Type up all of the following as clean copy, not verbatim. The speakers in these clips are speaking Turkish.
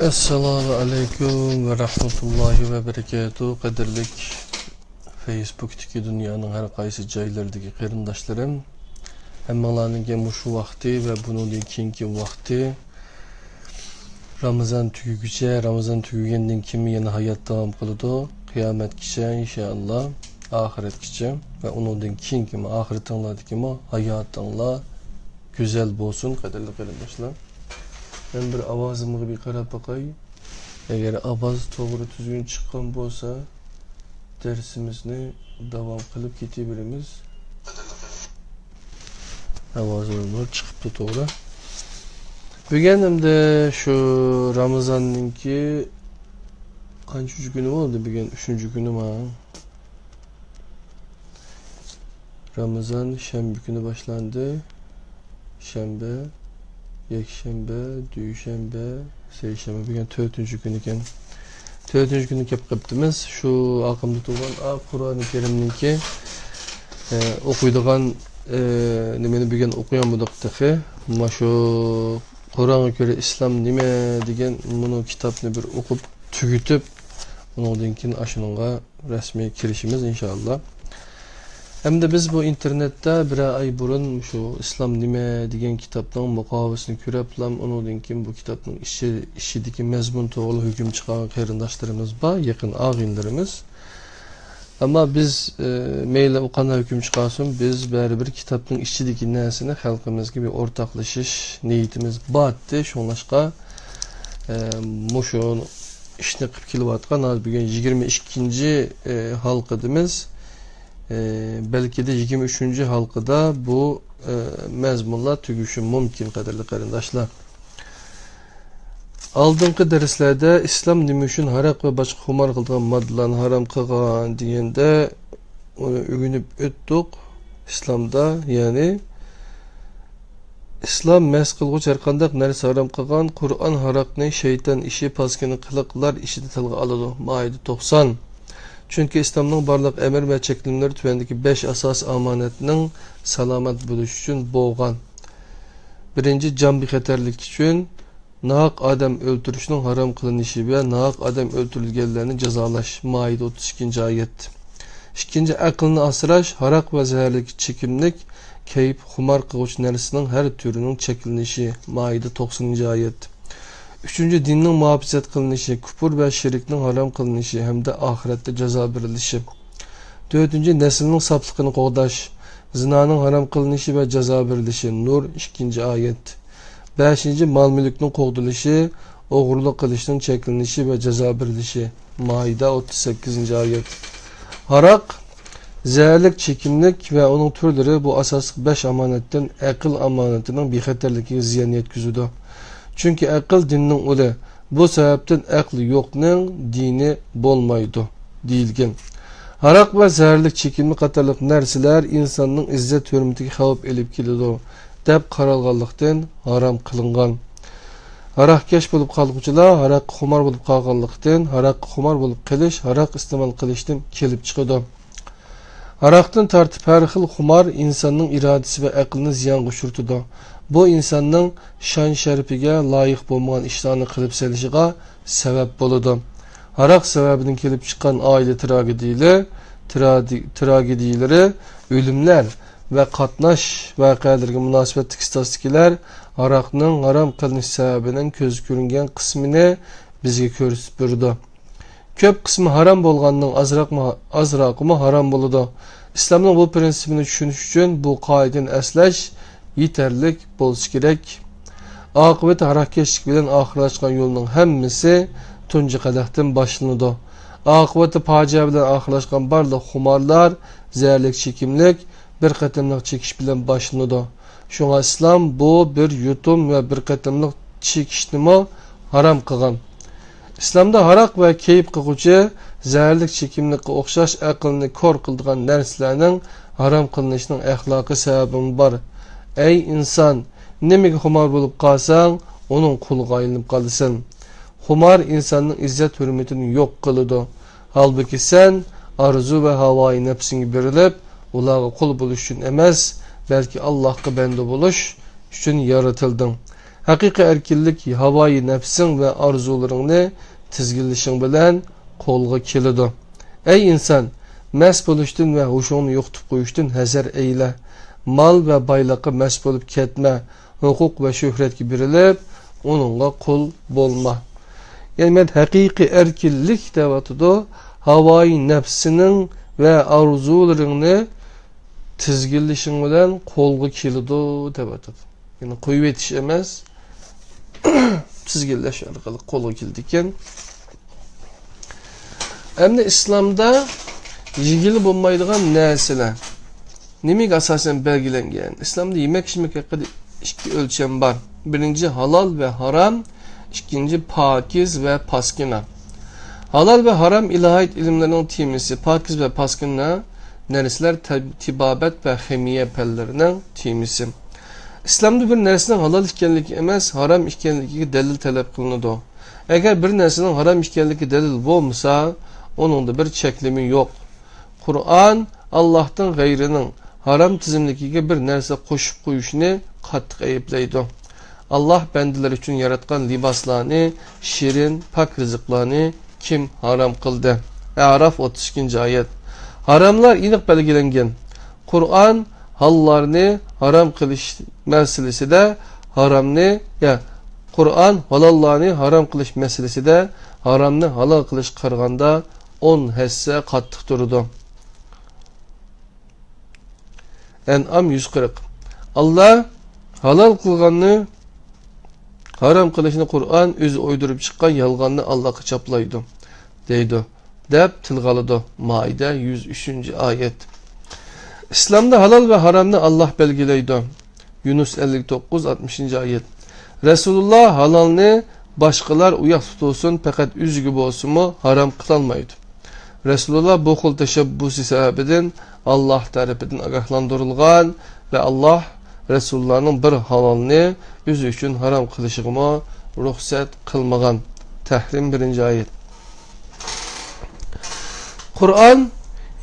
Esselamu Aleyküm ve Rahmetullahi ve Berekatuhu. Kadirlik Facebook'taki dünyanın her qaysı joylaridagi qarindoshlarım, hammalarning şu vakti ve bunun keyingi vakti Ramazan tugugüçe, Ramazan tugugandan kimi yana hayat devam qiladi. Qiyomatgacha inşallah, ahiretgacha ve onundan keyingi ahiretinglardagi hayotinglar güzel bo'lsin qadrli qarindoshlar. Ben bir avazımı bir qarab bakay. Eğer avaz doğru düzgün çıkan bolsa dersimizni devam kılıp ketebiliriz. Avazımız çıktı doğru. Bugün hem de şu Ramazan'ınki kaçıncı günü oldu bugün? 3. günüm ha. Ramazan Şembe günü başlandı. Şembe, Yekşembe, Düşembe, Seyşembe bugün 4. gün ekan. 4. günü kep qiptimiz. Şu aqımda turgan Qur'oni Kerimninki o'qiydigan nimani bugün o'qigan bo'ldik taxi. Mana shu Qur'onga ko'ra islom nima degan bunu kitobni bir o'qib tugitib, undan keyin ashunga rasmiy kirishimiz inshaalloh. Hem de biz bu internette bir ay burun şu İslam nime degan kitaptan muqovasini ko'rib, ondan keyin bu kitapning ishidagi mazmun to'g'ri hukm chiqargan qarindoshlarimiz bor, yaqin og'inlarimiz. Ama biz meyli o qanday hukm chiqarsin, biz baribir kitapning ishidagi narsani xalqimizga bir o'rtoqlashish niyatimiz bordi. Shunlashqa mushu ishni qilib kelayotgan bugun 22. halqadimiz. Belki de 23. halkada bu mezmunlar tügüşü mümkün kadarlı qarindoshlar. Aldığınki derslerde İslam nima uchun haraq ve başka xumar qilgan moddalarni haram qilgan deganda o'rganib o'tdik. İslamda yani İslam mast qilguvchi har qanday narsa haram qilgan, Qur'on haraqni shayton ishi, paskini qiliqlar ishida tilga oladi. Maide 90. Çünkü İslam'ın barlıq emir ve çeklimleri tüvendeki 5 asas amanetinin salamat buluş için boğan. Birinci, can bir xeterlik için naq adam öldürüşünün haram kılınışı ve naq adam öldürülgenlerini cezalaş. Maide 32. ayet. İkinci, aklını asıraş, harak ve zehirlik çekimlik, keyip, xumar qılğuç nersinin her türünün çekilişi. Maide 90. ayet. Üçüncü, dinin muhafizat kılınışı, küfür ve şirkinin haram kılınışı hem de ahirette ceza verilişi. Dördüncü, neslinin saflıkını qoğdaş, zinanın haram kılınışı ve ceza verilişi. Nur 2. ayet. Beşinci, mal mülkünün qoğduluşu, oğurluk kılışının çekilişi ve ceza verilişi. Maide 38. ayet. Harak, zehirlik, çekimlik ve onun türleri bu asas 5 amanetten akıl amanetinin bir xeterliği ziyan yetkizudi. Çünkü akıl dininin ulu. Bu sebepten aklı yok'ның dini bolmaydı deyilgen. Harak ve zehirlik çekilme qatarlıq narsalar insanın izzet hürmetiga xavf elib keladi deb qaralganlıktan haram kılıngan. Harakkesh bo'lib qolguvchilar harak xumar bo'lib qolganlikdan, harak xumar bo'lib qilish, harak iste'mol qilishdan kelib chiqadi. Harakdan tartib har xil xumar insanın iradesi ve aklını ziyan uçurtudu. Bu insanın şan şerifiga layık bo'lmagan ishlarni qilib selishiga sebep bo'ladi. Harak sebebinden kelib chiqqan aile tragediyaları, ölümler ve qatnash voqealariga munosabatli statistiklar harakning haram qilinish sababining ko'z ko'ringan qismini bizga ko'rsatib berdi. Köp kısmı haram bo'lganning azroqmi haram bo'ladi. İslamning bu prinsipini tushunish uchun bu qoidani eslash yeterlik bo'lishi kerak. Aqibati harakeşlik bilen ahirlashgan yo'lning hammasi tunji qadahdan boshlanadi. Aqibati fojia bilen ahirlashgan barliq xumarlar, zehirlik, çekimlik bir qatimliq chekish bilen boshlanadi. Shunga islom bu bir yutum ve bir qatimliq chekishni haram qilgan. İslamda harak ve keyip qilguvchi zehirlik, çekimlikka o'xshash aqlni ko'r qiladigan narsalarning haram qilinishining axloqiy sababi bor. Ey insan, nimaga xumar bo'lib qolsang, onun quliga aylanib qolasan. Xumar insanın izzet hürmetini yok qiladi. Halbuki sen arzu ve havai nefsini berilib, ularga qul bo'lish uchun emas, balki Allohga banda bo'lish uchun yaratıldın. Haqiqiy erkinlik havoyi nefsin ve arzularini tizginlişin bilen kolga kelidi. Ey insan, mest bo'lishdan ve hoşunu yo'qotib qo'yishdan hazar eyle. Mal ve baylıqqa mest bo'lib ketme. Hukuk ve şöhretga berilib, onunla kul bolma. Yani ben haqiqiy erkinlik devatıda havoyi nefsinin ve arzularını tizginlişin bilen kolga kelidi devatıda. Yani koyup etiş emez. Tizginleş arkalı kolga keldikken. Hem de İslam'da yigili bulmaydigan narsalar. Nimek asasen belgilengen. İslam'da yemek içmek hakkında iki ölçem var. Birinci halal ve haram. İkinci pakiz ve paskina. Halal ve haram ilahiyat ilimlerinin timisi. Pakiz ve paskina neresiler tibabet ve hemiye pellerinin timisi. İslam'da bir nersinin halal ikenligi emas, haram ikenligiga delil talep kılınıdı. Eğer bir nersinin haram ikenligi delil olmasa, onun da bir çeklimi yok. Kur'an Allah'tan gayrının haram tizimligiga bir narsa qo'shib qo'yishni qattiq ayıplaydı. Allah bendiler için yaratgan libaslarını, şirin, pak rızıklarını kim haram kıldı? Araf 32. ayet. Haramlar iniq belgilengen. Kur'an hallarını haram kılış meselesi de haramını Kur'an halallarını haram kılış meselesi de haramını halal kılış karganda 10 hisse kattık durdu. En'am 140. Allah halal kılganını haram kılışını Kur'an özü uydurup çıkan yalganını Allah'a çaplaydı. Deydi. Dep tilgalıdı. Maide 103. ayet. İslam'da halal ve haramını Allah belgileydi. Yunus 59 60. ayet. Resulullah halalını başkalar uyak tutulsun fakat üz gibi olsun mu haram kılalmaydı. Resulullah bu kul teşebbüsü sebebiden Allah tarafından agahlandırılgan ve Allah Resulullah'ın bir halalını üzü için haram kılışığıma ruhsat kılmagan. Tahrim 1. ayet. Kur'an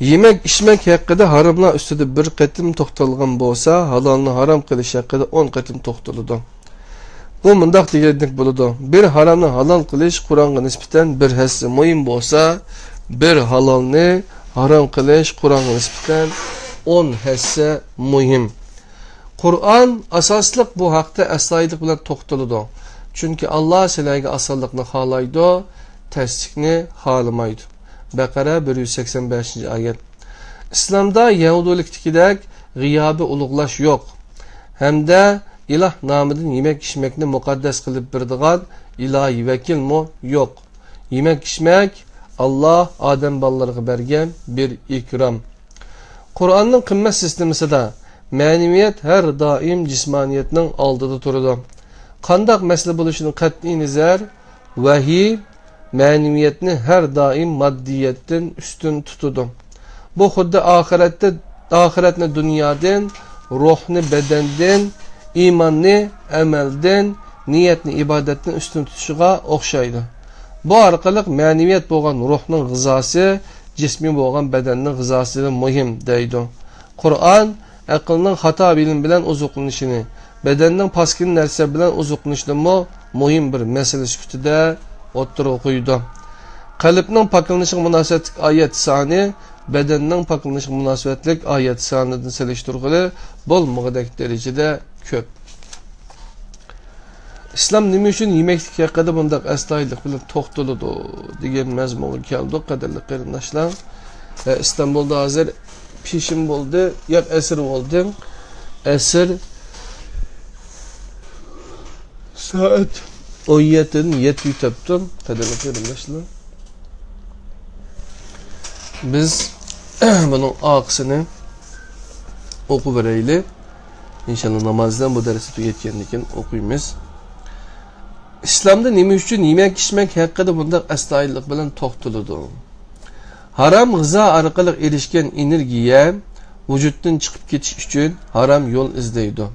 yemek içmek hakkında haramlar üstüde bir qatim toxtalgan bolsa, halalını haram kılış hakkında 10 qatim toxtalıdı. Bu mundaq deganlik buludu. Bir haramni halal kılış Kur'an'a nispeten bir hisse muhim bolsa, bir halalni haram kılış Kur'an'a nispeten 10 hisse muhim. Kur'an asaslık bu hakta asaylık bilen toxtalıdı. Çünkü Allah selayga asallıkni halaydı, tasdikni halamaydı. Bakara 185. ayet. İslam'da Yahudilikdek gıyabi uluglaş yok. Hem de ilah namıdın yemek içmekni mukaddes kılıp birdigan ilahi vekil mu yok. Yemek içmek Allah Adem ballarına bergen bir ikram. Kur'an'ın kımmet sistemisi de maneviyat her daim cismaniyetinin aldığı turudu. Qandaq mesele buluşunun qat'i nizar vahiy maneviyetini her daim maddiyetten üstün tutudu. Bu xuddi ahiretni dünyadan, ruhni bedenden, imanni amelden, niyetni ibadetten üstün tutuşuğa okşaydı. Bu arkalık maneviyet boğan ruhның gızası, cismi boğan bedeninin gızası muhim deydi. Kur'an aqlning hata bilim bilen uzuqlanışını, bedenning paskin narsa bilen uzuqlanışını muhim bir mesele sübutida o'ttirib qo'ydi. Qalbning poklanishga munosabatlik ayet soni bedenning poklanishga munosabatlik ayet sonidan selishtirg'ili bo'lmag'idek darajada ko'p. İslam nima uchun yemeklik haqida bunday astoydillik bilan to'xtaladi degan mazmunga keldi, qadrli qarindoshlar. İstanbulda hozir pishim bo'ldi, yo'q asr bo'ldi. Asr soat 17'nin 7 teptim. Qadrli qarindoshlar. Biz bunun aqısını o'qib beraylik. İnşallah namazdan bu dersi tugatgandan keyin o'qiymiz. İslamda nima uchun yemek içmek haqida bunday astoydillik bilan to'xtaladi? Haram g'izo orqali erishgan energiya vujuddan chiqib ketish uchun haram yo'l izlaydi.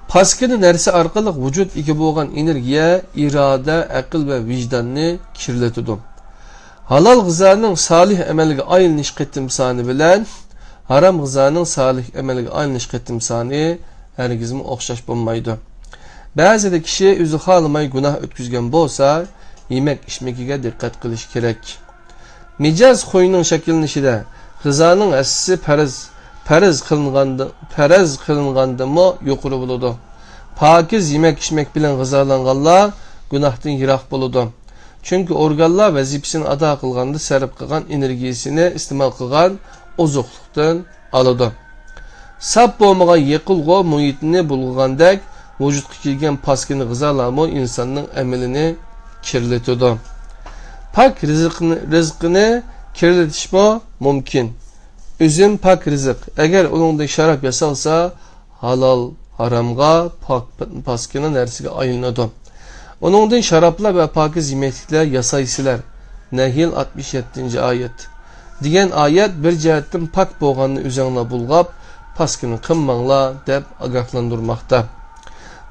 Paskina narsa orqali vujud ega bo'lgan energiya iroda, aql va vijdonni kirlatadi. Halal g'izoning solih amalga aylanish qitim soni bilan haram g'izoning solih amalga aylanish qitim soni hargizmi o'xshash bo'lmaydi. Ba'zida kishi o'zi xohlamay gunoh o'tkazgan bo'lsa, yemek içmekiga diqqat qilish kerak. Mijoz qo'yning shakllanishida g'izoning asli farz qilingandimi yuqori bo'ladi. Pokiz yemek içmek bilan g'izolanganlar gunohdan yiroq bo'ladi. Chunki organlar vazifasini ado qilganda sarf qilgan energiyasini iste'mol qilgan ozuqlikdan oladi. Sap bo'lmagan yiqilg'o muhitni bulg'andek vujudga kelgan paskini g'izolarmi insonning amalini kirletadi. Pak rizqini kirletishmi mumkin. Üzüm pak rizq. Agar uningdan sharob yasalsa, halol haromga paskina narsaga aylanadi. Uningdan sharoblar va pokiz yemekliklar yasaysizlar. Nahl 67-oyat. Degan oyat bir jihatdan pak bo'lganni o'zinglar bulg'ab, paskini qilmanglar deb ogohlantirmoqda.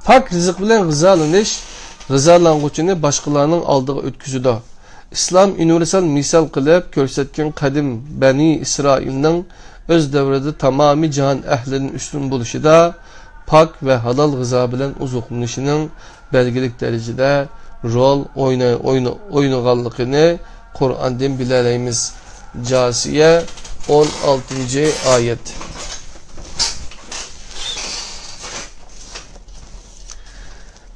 Pak rizq bilan g'izolanuvchini boshqalarning oldiga o'tkazadi. İslam universal misal qilib ko'rsatgan qadim Bani Isroilning o'z davrida tamomiy jahon ahlining ustun bo'lishida pak va halol g'izo bilan uzuqlanishining belgilik darajada rol o'ynaganligini Qur'ondan bilalaymiz. Jasiya 16-oyat.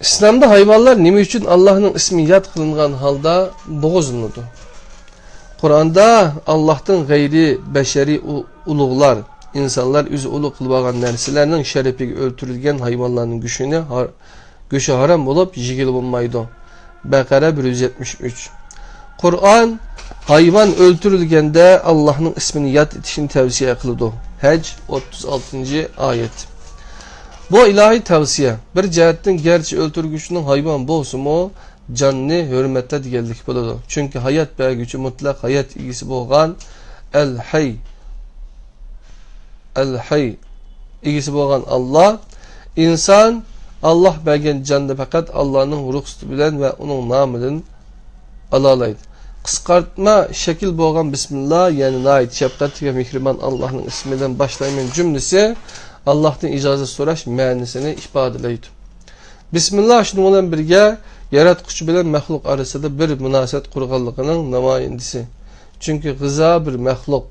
İslamda hayvanlar nima uchun Allohning ismi yod qilingan holda bo'g'izlanadi? Qur'onda Allohdan g'ayri bashariy ulug'lar, insonlar o'zi ulug' qilib olgan narsalarning sharafiga o'ltirilgan hayvonlarning go'shi harom bo'lib, yegilib bo'lmaydi. Baqara 173. Qur'on hayvon o'ltirilganda Allohning ismini yod etishni tavsiya qiladi. Haj 36-oyat. Bu ilahi tavsiye. Bir cihetten gerçi öldürgüçünün hayvan bo'lsa-mu, canını hürmette deganlik bo'ladi. Çünkü hayat bergücü mutlak hayat egisi bo'lgan El-Hay egisi bo'lgan Allah, insan Allah bergen canını fakat Allah'ın ruhsati bilen ve onun namıdan alalaydı. Qisqartma şekil bo'lgan Bismillah, yani nayit şefqatli ve mihriban Allah'ın isminden başlayman cümlesi Allah'tan icazet soraş ma'nisini ifodalaydi. Bismillah shunun bilan birga yaratquchi bilan maxluq orasida bir munosabat qurganligining namoyandisi. Chunki g'izo bir maxluq,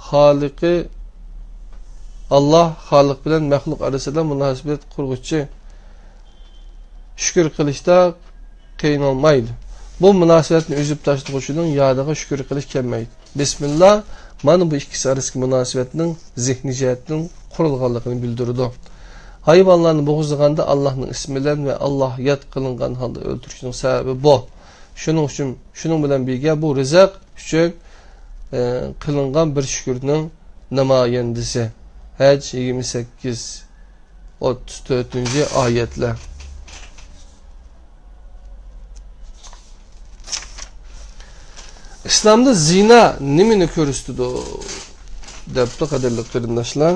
xoliqi Allah xoliq bilan maxluq orasida munosabat qurg'uchi. Shukr qilishda qiynalmaydi. Bu munosabatni uzib tashlag'uchining yodiga shukr qilish kelmaydi. Bismillah mana bu ikkisi arasidagi munosabatning zehni jihatdan qurilganligini bildirdi. Hayvanlarni bo'g'izlaganda Allohning ismi bilan va Alloh yod qilingan holda o'ldirishning sababi bu. Shuning bilan birga bu rizq uchun qilingan bir shukrning namoyandisi. Haj 28-34-oyatlar. İslamda zina nimini ko'rsatdi debdi qadrli qarindoshlar.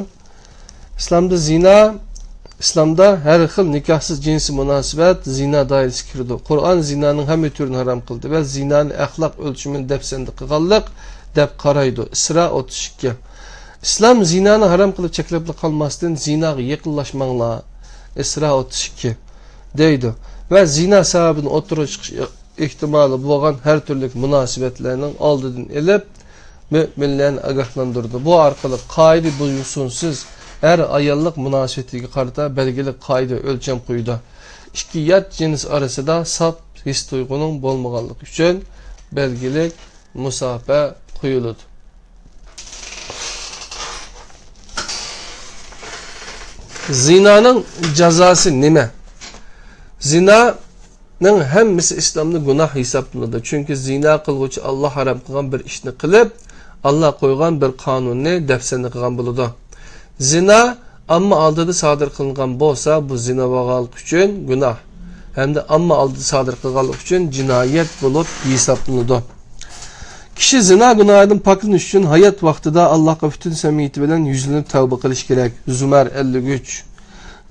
İslamda her xil nikohsiz jinsiy munosabat zina doirasiga kirdi. Qur'on zinaning hamma turini harom qildi va zinani axloq o'lchimini dafsanda qilganlik deb qaraydi. Isra 32. İslam zinani harom qilib cheklab qolmasdan zinaga yaqinlashmanglar. Isra 32 deydi. Va zina sababini o'tirib chiqish ehtimoli bo'lgan har turli munosabatlarning oldidan elib müminlarni ogohlantirdi. Bu orqali qoida buyursunsiz her ayollik munosabatiga qarata belgili qoida o'lcham qo'ydi. Ikki yot jins orasida sap his tuyg'uning bo'lmaganligi uchun belgili musofa qo'yiladi. Zinaning jazosi nima? Zinaning hammasi islomda gunoh hisoblanadi. Chunki zina qilguvchi Alloh harom qilgan bir ishni qilib, Allah qo'ygan bir qonunni dafsanda qilgan bo'ladi. Zina amma oldida sodir qilingan bo'lsa, bu zina bo'lganlik uchun gunoh. Hamda amma oldida sodir qilganlik uchun jinoyat bo'lib hisoblanadi. Kishi zina gunohidan poklanish uchun hayot vaqtida Allohga butun samimiyati bilan yuzlanib tavba qilish kerak. Zumar 53.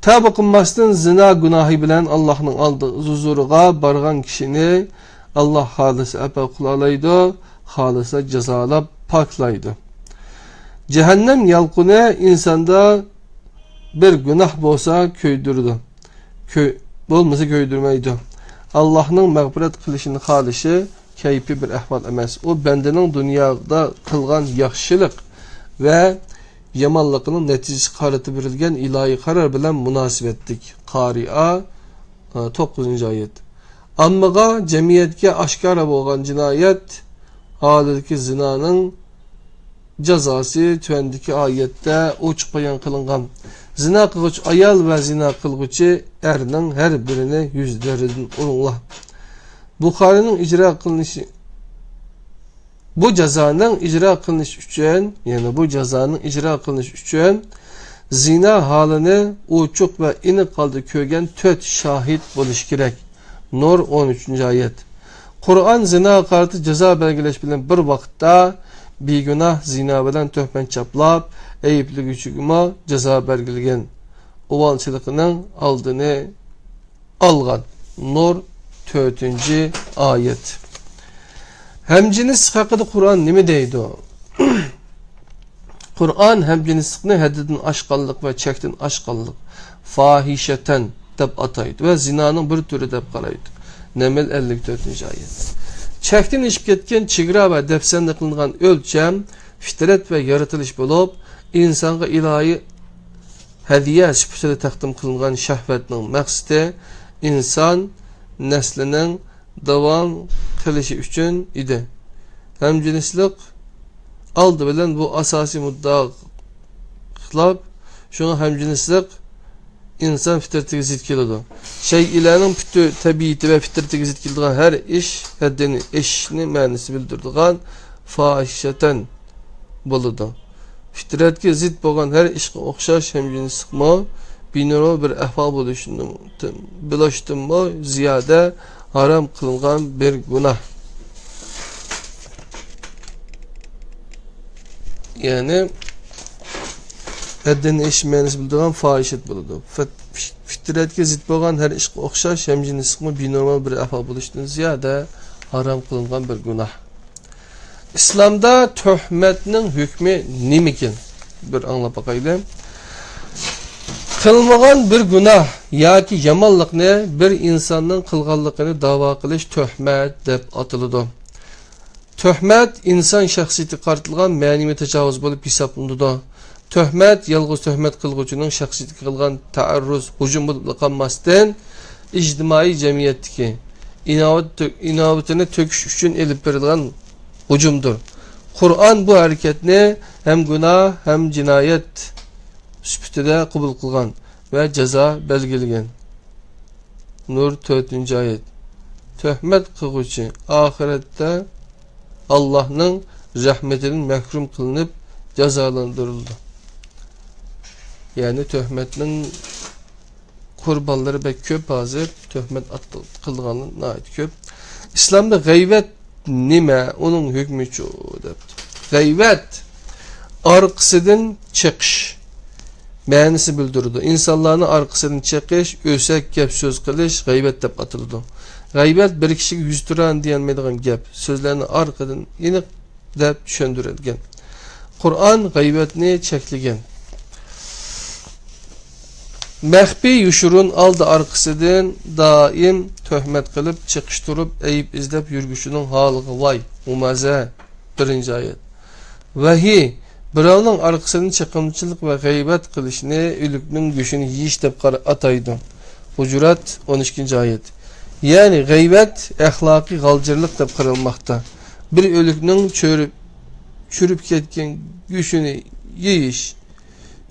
Tavba qilmasdan zina gunohi bilan Allohning huzuriga borgan kishini Alloh xolis afo qilaydi, xolisa jazolab poklaydi. Cehennem yalqını insanda bir günah bolsa köydürdü. bo'lmasa ko'ydirmaydi. Allohning mag'firat qilishini xohlashi kayfi bir ahvol emas. U bandaning dunyoda qilgan yaxshilik va yomonligining natijasi qaratib berilgan ilohiy qaror bilan munosabatlik. Qari'a 9-oyat. Ammaga jamiyatga oshkora bo'lgan jinoyat holatdagi zinoning jazosi tuvandagi oyatda ochiq bayon qilingan. Zina qilguvchi ayol va zina qilguvchi erning har birini yuzlaridan urunglar. Buxoriyning ijro qilinishi bu jazoning ijro qilinishi uchun, ya'ni bu jazoning ijro qilinishi uchun zina holini ochiq va aniq holda ko'rgan 4 shohid bo'lishi kerak. Nur 13-oyat. Qur'on zina qarati jazo belgilash bilan bir vaqtda begunoh zina bilan tuhmat chaplab, ayblaguvchiga jazo belgilagan. O'g'ilchiligining oldini olgan. Nur 4-oyat. Hemcinslik haqida Qur'on nima deydi? Qur'on hemcinslikni haddidan oshganlik va chekdan oshganlik, fahishatan deb ataydi va zinoning bir turi deb qaraydi. Naml 54-oyat. Chekdan ishib ketgan chegara va dafsanda qilingan o'lcham fitrat va yaratilish bo'lib, insonga ilohiy hadiya sifatida taqdim qilingan shahvatning maqsadi inson naslining davom qilishi uchun edi. Hemcinslik aldı bilen bu asasi muddao qilib, şuna hemcinslik insan fitratiga zid keladi. Shay'larning tabiati va fitratiga zid keladigan har ish haddini ishni ma'nosini bildiradigan fahishatan bo'ladi. Fitratga zid bo'lgan har ishga o'xshash hemcinslikmi binormal bir ahvol bo'lishini bilishdanmi ziyoda haram qilingan bir gunoh. Yani haddini ish ma'nosini bildirgan fahishat bo'ladi. Fitratga zid bo'lgan har ishga o'xshash hemcinslikmi binormal bir ahvol bo'lishdan ziyoda haram qilingan bir gunoh. İslamda tuhmatning hukmi nima ekan? Bir anglab bakaylik. Qilmagan bir gunoh yoki yomonlikni bir insonning qilganligini da'vo qilish tuhmat deb ataladi. Tuhmat inson shaxsiyatiga qaratilgan ma'naviy tajovuz bo'lib hisoblanadi. Tuhmat yolg'iz tuhmat qilguvchining shaxsiyatiga qilgan ta'arruz, hujum bo'lib qolmasdan ijtimoiy jamiyatdagi inovatini to'kish uchun elib berilgan hujumdur. Qur'on bu harakatni hem gunoh hem jinoyat sifatida qabul qilgan va jazo belgilagan. Nur 4-oyat. Tuhmat qilguvchi oxiratda Allah'ın rahmetinden mahrum kılınıp cezalandırıldı. Yani töhmetin kurbanları pek köp hazır, töhmet kılganına ait köp. İslam'da gıybet nime, onun hükmü çoğudur. Gıybet arkasından çıkış ma'nisi bildirdi. İnsanların arkasından çıkış, ösek gap söz kılış gıybet deb atıldı. Gıybet bir kişiye 100 turan diyenmeydiğin gap, sözlerini arkadan iniq deb tushundirilgan. Qur'on gıybetni cheklagan. Mahfiy yushurun aldı arkasından daim töhmet qilib, chiqishtirib, ayib izlab yurgushining holiga voy, umaza 1-oyat. Vahiy birovning arkasından chiqimchilik va g'iybat qilishni o'likning go'shini yeyish deb ataydi. Hujurat 12-oyat. Yani gıybet ahlaki galcırlık da kırılmakta. Bir ölüknün çürüp ketken güçünü yiyiş,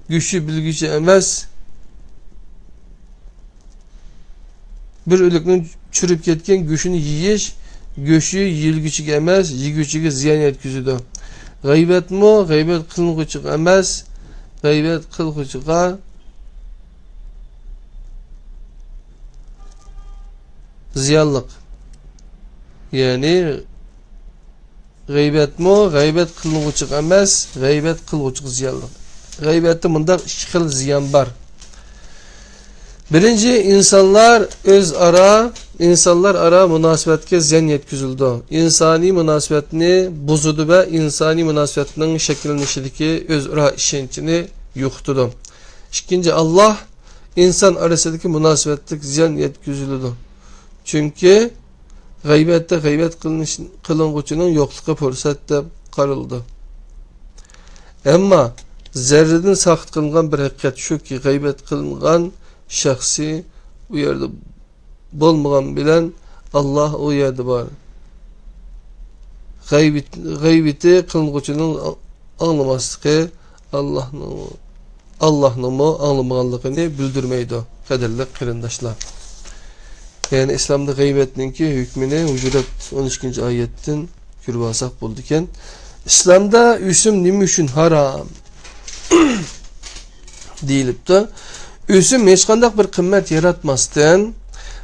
güçü bilgici emez. Bir ölüknün çürüp ketken güçünü yiyiş, güçü yilgüçü emez, yigüçüge ziyan yetkizidi. Gıybet mi? Gıybet kılgıçı emez. Gıybet kılgıçıga ziyanlık. Yani gıybet mi? Gıybet kılgıçık emez, gıybet kılgıçık ziyanlık. Gıybette bunda 2 xil ziyan var. Birinci, insanlar ara münasebetke ziyan yetkizildi. İnsani münasebetini bozudu ve insani münasebetinin şekillenişindeki özra işinçini yo'qotdi. İkinci, Allah insan arasındaki münasebetlik ziyan yetkizildi. Çünkü gıybette gıybet kılınğuçunun yokluğu fırsat dep qarıldı. Ama zerreden saqit kılıngan bir hakikat şu ki gıybet kılıngan şahsi u yerde bolmagan bilen Allah o yerde var. Gıybeti kılınğuçunun anlamaslığı Allah'ın mı anlamaganlığını bildirmeydi. Kaderli kırındaşlar. Yani İslam'da gıybetninki hükmünü Hucurat 13. ayetten kürbasak bulduken İslam'da üsüm nime üçün haram deyilip de üsüm hiç qandaq bir kıymet yaratmasdan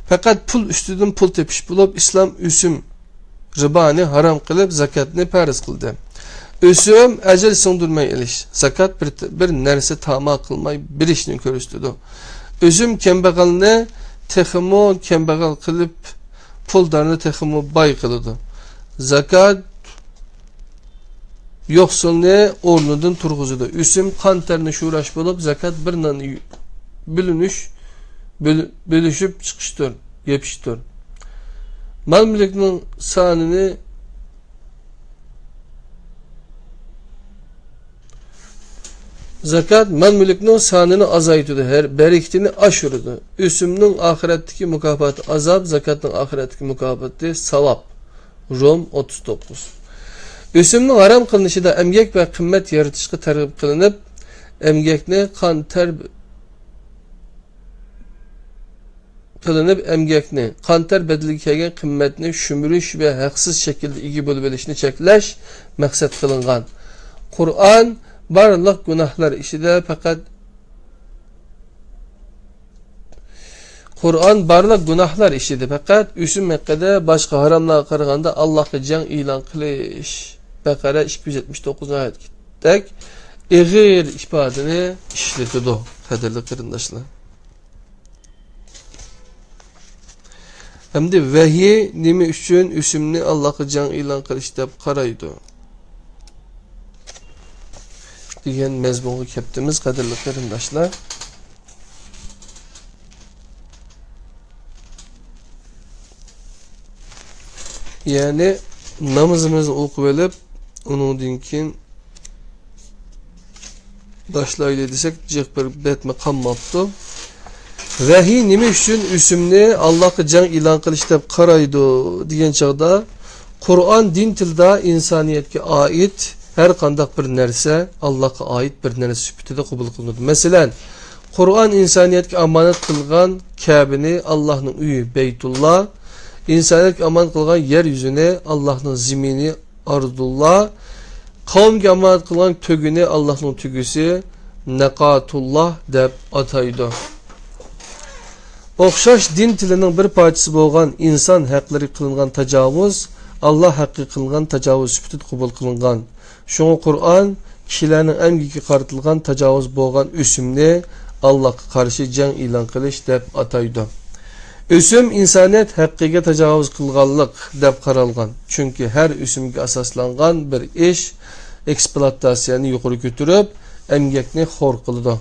fakat pul üstüden pul tepiş bulup İslam üsüm ribani haram kılıp zakatını farz kıldı. Üsüm ecel sondurmay eliş. Zakat bir nerse tama kılmay bir işini körüstüdü. Üsüm kembegalını teximo kembegal kılıp pullarını teximo bay kılıdı. Zakat yoksulluğu ornudan turguzudu. Üsüm kan terini şuuraş bulup zakat birden bölüşüp çıkıştır, yepiştir. Mal mülkünün sanını zakat mal mülkünün sanını azaytıdı. Her bereketini aşırıdı. Üsümnün ahiretteki mükafatı azap, zakatın ahiretteki mükafatı savap. Rom 39. Üsümnün haram kılınışı da emgek ve kımmet yaratışkı tergib kılınıp emgekni kan ter bedeli kelgen kımmetini şümürüş ve haksız şekilde igi bölübelişini çekleş maksat kılıngan. Kur'an barlıq günahlar işide fakat Kur'an barlıq günahlar işide fakat üsüm Mekke'de başka haramlara qaraganda Allah'ı can ilan kılış. Bakara 279 ayet gittik. Eğer ifadeni işletidu. Kaderli kırındaşlar. Hem de vahiy nime üçün üsümni Allah'ı can ilan kılış dep qaraydı. Diyen mezmunu keptimiz kaderli kırındaşlar. Yani namazımızı okuyup onun dinkin başlayla desek cık bir betme kanmaptı. Vahiy nime üçün üsümni Allah'ı can ilan kılış dep qaraydı diyen çağda Kur'an din tilda insaniyetke ait her kandak bir nerse Allah'a ait bir nerse sübütede kabul kılınır. Mesela Kur'an insaniyetke amanet kılgan Kabe'ni Allah'ın üyü Beytullah, insaniyetke amanet kılgan yeryüzüne Allah'ın zimini Ardullah, kavmge amanet kılgan tögüne Allah'ın tügüsü Nekatullah dep ataydı. Okşaş din tilinin bir parçası bolgan insan hakları kılıngan tacavuz, Allah hakkı kılıngan tacavuz sübütede kabul kılıngan. Şunu Kur'an kişilerin emgiki qartılgan tacavuz bolgan üsümni Allah'a karşı can ilan kılış dep ataydı. Üsüm insaniyet hakkıga tacavuz kılganlık dep qaralgan. Çünkü her üsümge asaslangan bir iş eksploatasyonu yukarı götürüp emgekni xor kılıdı.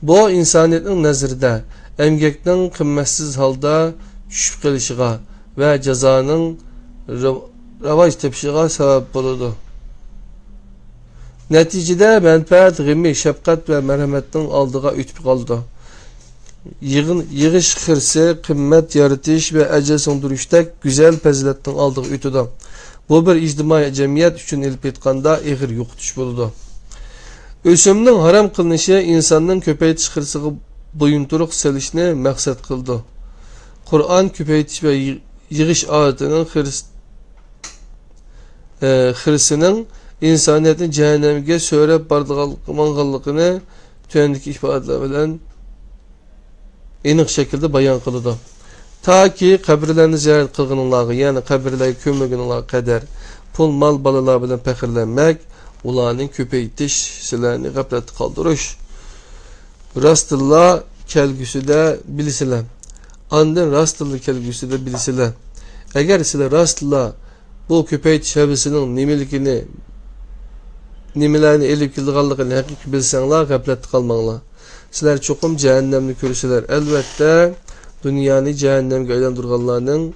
Bu insaniyetin nazarida emgeknin kımmetsiz halda düşüp kılışıga ve cezanın ravaj tepişiga sebep boludu. Neticede menfaat, gimi, şefkat ve merhametin aldığa ütüp kaldı. Yığış hırsı, kımmet yaratış ve ecel sonduruştak güzel faziletin aldığı ütüdü. Bu bir ictimai cemiyet üçün ilip etkanda eğir yokutuş buldu. Üsümnün haram kılınışı insanın köpeytiş hırsı boyunturuk selişini maksat kıldı. Kur'an köpeytiş ve yığış adetinin hırsının insaniyetin cehennemge söylep bardığallıqını tüyendeki ifadeler bilen enik şekilde bayan kılıdı. Ta ki kabirlerini ziyaret kılgınlığı yani kabirleri kömürgünlüğü kadar pul mal balalar bilen pekirlenmek ulanın köpeytişlerini gaflet kaldırış rastıllah kelgüsü de bilisilen andın rastıllah kelgüsü de bilisilen eğer size rastıllah bu köpeytiş hebisinin nimelerini elip kildiğallıqını hakiki bilsenler gaflet kalmanlar. sizlar çoxum cehennemni görürsüler. Elbette dünyani cehennemge aylandırganlarning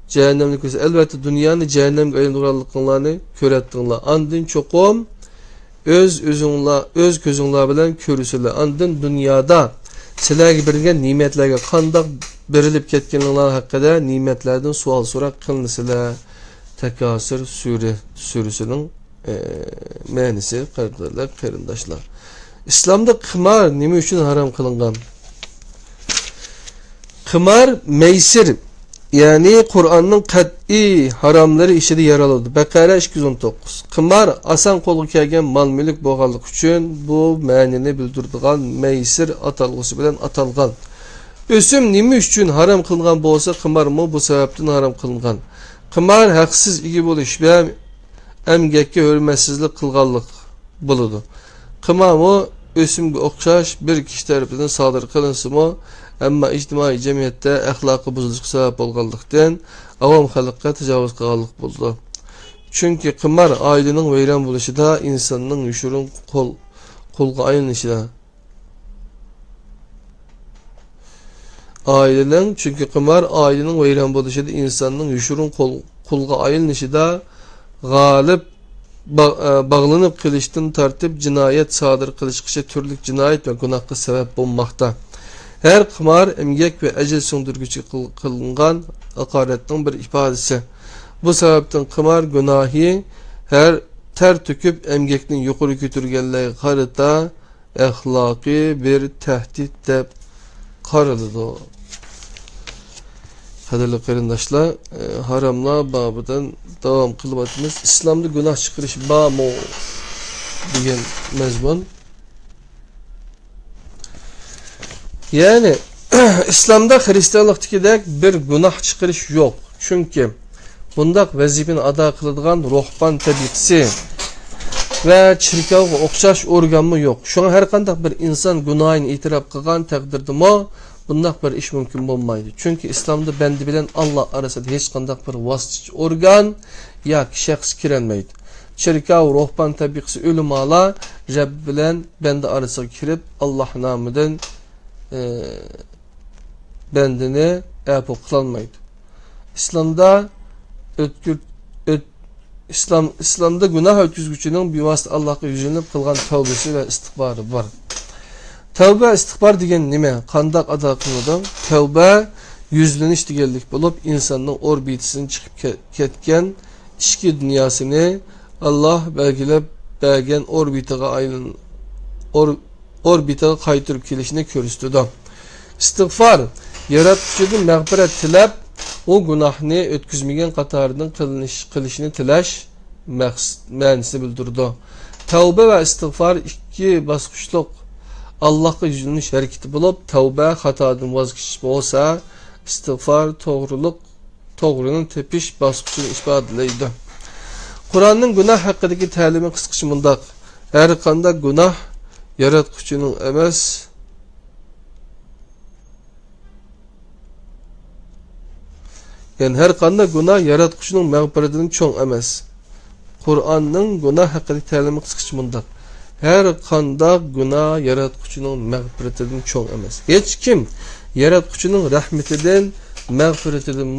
cehennemni görürsüler. Elbette dünyani cehennemge aylandırganlarni köretdiňlar. Andın çoxum öz gözüňlar bilen görürsüler. Andın dünyada sizlerge berilgen nimetlerge qandaq berilip ketkenliňlar hakkında nimetlerden sual sorak kılnısılar. Tekasür sürüsünün mənisi qardaşlar, qarindaşlar. İslamda qimar nima üçün haram kılıngan? Qimar meysir, yani Kur'an'ın qat'i haramları işide yer aladi. Bakara 219. Qimar asan qo'lga kelgan mal mulk bo'lganlik uchun bu ma'nini bildiradigan meysir atalg'usi bilan atalgan. Ösüm nima üçün haram kılıngan bolsa qimar mı bu sebepten haram kılıngan? Qimar haqsiz igi bo'lish va emgekke hürmetsizlik kılganlık buludu. Qimar mı ösümge okşaş bir kişi tarafından sadır kılınsın mı? Ama ictimai cemiyette ahlakı bozuluşu sebep olganlıktan avam halkka tecavüz kılganlık buldu. Çünkü qimar ailenin veyran buluşu da insanın yuşurun kolga ayınışı da. Çünkü qimar ailenin veyran buluşu da insanın yuşurun kolga ayınışı da galip bağlanıp kılıştın tartip cinayet sadır kılışkışı türlük cinayet ve günahkı sebep bulmakta. Her qimar emgek ve ecel söndürgücü kılıngan akaretin bir ifadesi. Bu sebepten qimar günahi her ter tüküp emgeknin yukarı götürgenliği qarıda ahlaki bir tehdit de qarılıdı. Kaderli qarindaşlar, haramla babıdan devam kılbatımız İslam'da günah çıkarış bağımı diyen mezmun. Yani İslam'da Hristiyanlık'takidek bir günah çıkarış yok. Çünkü bundak vazifini ada kılıdığan ruhban tabiqsi ve çirkavga okşaş organı yok. Şu an her kandak bir insan günahını itiraf kılgan takdirde mi bundak bir iş mümkün olmaydı. Çünkü İslam'da bendi bilen Allah arasında hiç kandak bir vasıtçı organ ya şahs kirenmeydi. Çirkav ruhban tabiqsi ölüm ala Rab bilen bendi arasına kirip Allah namıdan bendini kılanmaydı. İslam'da İslam'da günah ötküzgüçünün bir vasıta Allah'a yüzünüp kılgan tövbesi ve istikbarı var. Tövbe istikbar degen nime? Kandak ada kılıdan tövbe yüzleniş degenlik bulup insanın orbitisini çıkıp ketken içki dünyasını Allah belgilep bergen orbitaga qaytırıp kelişini körüstüdü. İstiğfar yaratquchidan mağfiret tilab o günahni ötküzmegen qatarının qilishini tilash ma'nisini bildirdi. Tavba ve istiğfar iki basqıçlıq Allah'a yüzülmüş hareketi bulup tavba xatodan voz kechish bo'lsa, istiğfar to'g'rining tepish basqıçını ifodalaydi. Qur'onning günah haqidagi ta'limi qisqacha mundaq: har qanday günah yaratquchining emas, yani her qanday günah yaratquchining mag'firatidan cho'ng emas. Qur'onning günah haqidagi ta'limi qisqacha mundaq: her qanday günah yaratquchining mag'firatidan cho'ng emas. Hech kim yaratquchining rahmetidan, mag'firatidan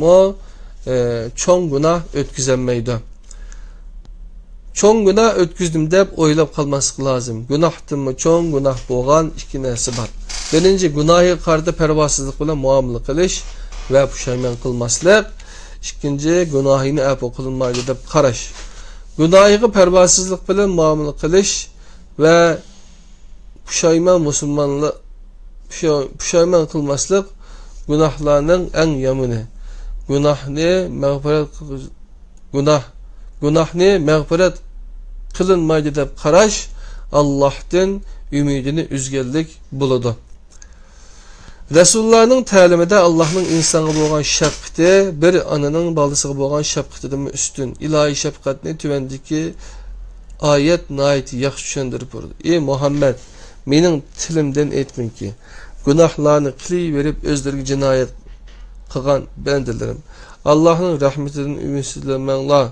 cho'ng günah o'tkazolmaydi. Çoğun günah ötküzdüm dep oylap kalması lazım. Günahdımı çoğun günah boğan iki narsa var. Birinci günahı qarda pervasızlık bilen muamele kılış ve puşayman kılmaslık. İkinci günahını apo kılınmaydı dep qaraş. Günahı pervasızlık bilen muamele kılış ve puşayman kılmaslık günahlarının en yamını. Günahni mağfiret kılınmaydı dep qaraş Allah'tan ümidini üzgellik buludu. Resulullarning ta'limida Allah'ның insanga bo'lgan shafqati bir onaning balasiga bo'lgan shafqatidan üstün. İlahi shafqatni tuvandagi oyat nihoyat yaxshi tushuntirib berdi. Ey Muhammad, mening tilimdan aytmangki, gunohlarni qilaverib o'zlariga jinoyat qilgan bandalarim, Allah'ның rahmetidan umidsizlanmanglar.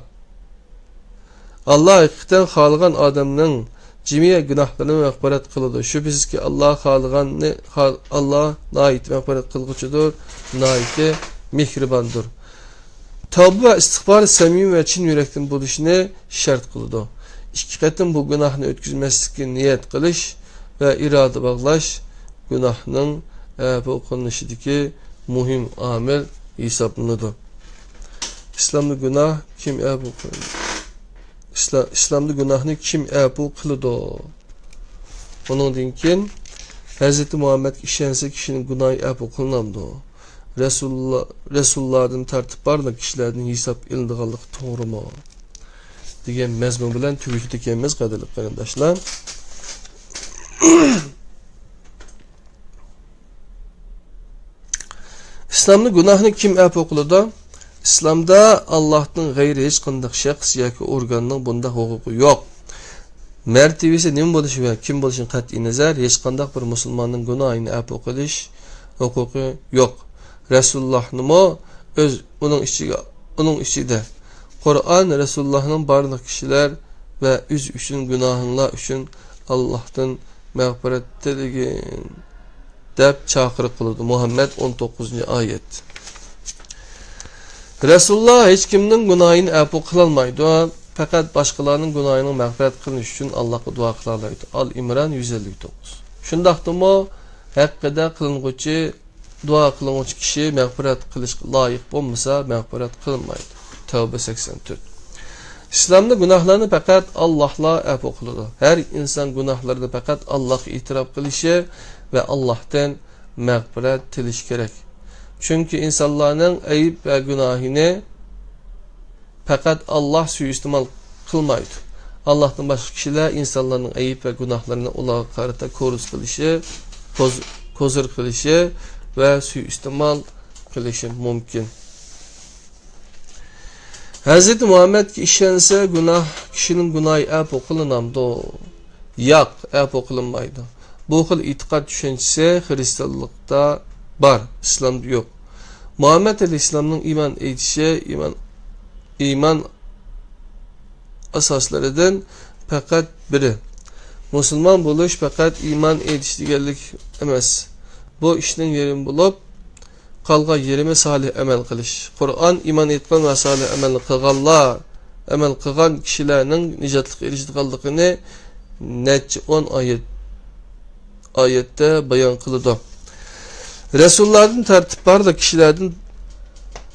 Allah hakikaten xalığan adamның cimiye günahlarını məğfiret kılıdır. Şüphesiz ki Allah xalığanı Allah nait məğfiret kılgıçıdır, naiti mihribandır. Tövbe ve istiğfar samimi ve çin yürekten buluşunu şart kılıdır. İki katın bu günahını ötküzmeslikki niyet kılış ve irade bağlaş günahının bu konuşudaki muhim amel hesaplanıdır. İslamlı günah kim bu İslamlı günahını kim bu kılıdı? Onun dinkin Hz. Muhammed işense kişinin günahı bu kılınamdı. Resulullah'ın tartip barlı kişilerden hesap ilindiğalık doğru mu? Diyen mezmun bilen tübükü dikemez kadarlık kardeşler. İslamlı günahını kim bu kılıdı? İslamda Allah'tan gayri hiç qandaq şəxs yoki organның bunda huquqi yo'q. Mərtəbəsi nima bo'lishi va kim bo'lishini qat'iy nazar hech qandaq bir musulmonning gunohini afv qilish huquqi yo'q. Rasulullah'nimo uning ichida Qur'on Rasulullah'ning barliq kishilar va o'z uchun gunohinglar uchun Allohdan mag'firat tilegin deb chaqiriq qildi. Muhammed 19-oyat. Resulullah hiç kimnin günahını afv kılmaydı. Fakat başkalarının günahını mağfiret kılmış için Allah'a dua kılarlardı. Al-İmran 159. Şundaqdımı haqqida kılınğıcı dua kılınğıcı kişi mağfiret kılış layık olmasa mağfiret kılmaydı. Tevbe 84. İslamda günahlarını fakat Allah'la afv kılır. Her insan günahlarını fakat Allah'a itiraf kılışı ve Allah'tan mağfiret diliş gerek. Çünkü insanların ayıp ve günahını fakat Allah suistimal kılmaydı. Allah'tan başka kişiler insanların ayıp ve günahlarını Allah'a karata koruz kılışı, kozur kılışı ve suistimal kılışı mümkün. Hz. Muhammed ki işlense kişinin günahı afv kılınamdı. Yok, afv kılınmaydı. Bu xil itiqad düşüncesi Hristiyanlıkta var, İslam'da yok. Muhammed Aleyhisselam'ın iman etişi, iman asaslarından fakat biri. Müslüman buluş fakat iman etiş deganlik emas. Bu işnin yerini bulup, qalğan yerime salih amel qilish. Qur'on iman etgan va salih amel qilgan kishilarning nijotlikka erishganligini necha 10 oyatda bayon qildi. Resulullah'ın tartip barda kişilerden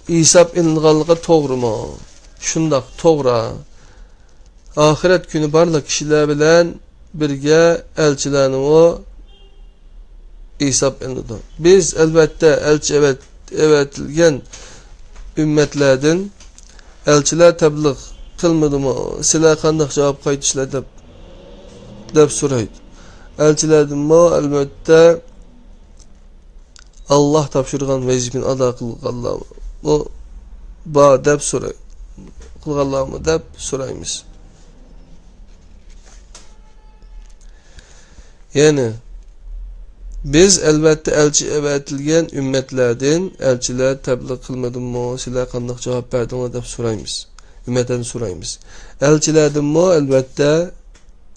hesap ilinganlığı doğru mu? Şundaq doğru. Ahiret günü barda kişiler bilen birge elçilerini o hesap ilindi. Biz elbette elçi evetilgen ümmetlerden elçiler tebliğ kılmadı mı? Sizler qandaq cevap qaytışlar deb so'raydi. Elçilerden mi? Elbette Allah tapşırgan vazifini ada kılganlar o ba deb soray. Kılganlar mı deb soraymiz. Yani biz elbette elçi evetilgen ümmetlerden elçiler tebliğ kılmadı mı? Sizler qandaq cevap berdiniz deb soraymiz. Ümmetten soraymiz. Elçilerden mi? Elbette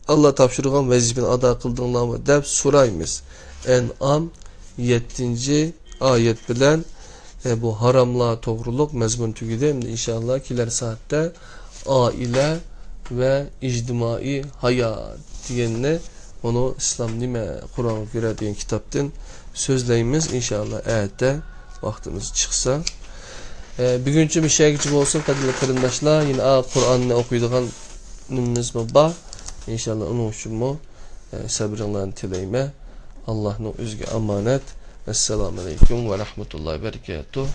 Allah tapşırgan vazifini ada kıldınlar mı deb soraymiz. En'am 7. ayet bilen bu haramla toğruluk mezmun tügüdü. Şimdi inşallah kiler saatte aile ve ictimai hayat diyenine onu İslam nime Kur'an'a göre diyen kitaptan sözleyimiz inşallah ayette vaktimiz çıksa. Bugünkü bir şey geçip olsun kadirli karındaşlar yine Kur'an'ı okuyduğunuz mu bah inşallah onun için mu sabırlarını tileyme. Allah'ın özgü amanet. Esselamu Aleyküm ve Rahmetullahi ve Berekatuhu.